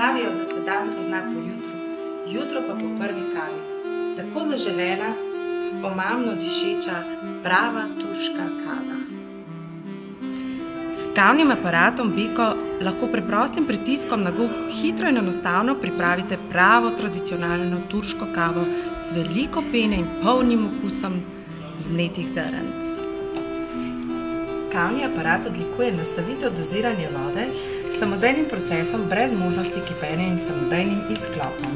Pravijo, da se dan pozna po jutru, jutro pa po prvi kavi. Tako zaželena, omamno dišeča, prava turška kava. S kavnim aparatom Beko lahko preprostim pritiskom na gumb hitro in enostavno pripravite pravo tradicionalno turško kavo z veliko pene in polnim okusom zmletih zrnc. Kavni aparat odlikuje nastavitev doziranja vode s samodejnim procesom brez možnosti kipenja in samodejnim izklopom.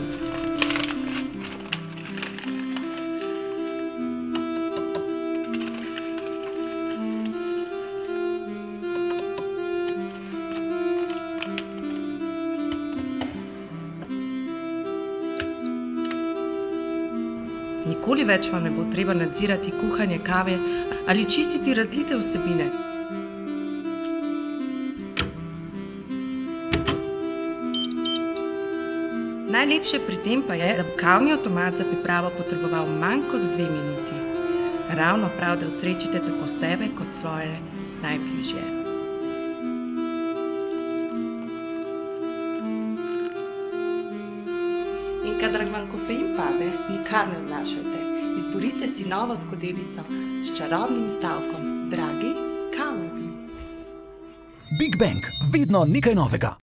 Nikoli več vam ne bo treba nadzirati kuhanje kave ali čistiti razlite vsebine. Najlepše pri tem pa je, da bo kavni avtomat za pripravo potreboval manj kot 2 minuti. Ravno prav, da osrečite tako sebe kot svoje najbližje. In kadar vam kofein pade, nikar ne odlašajte. Izborite si novo skodelico s čarobnim stavkom. Dragi, kavo bi. Big Bang, vedno nekaj novega.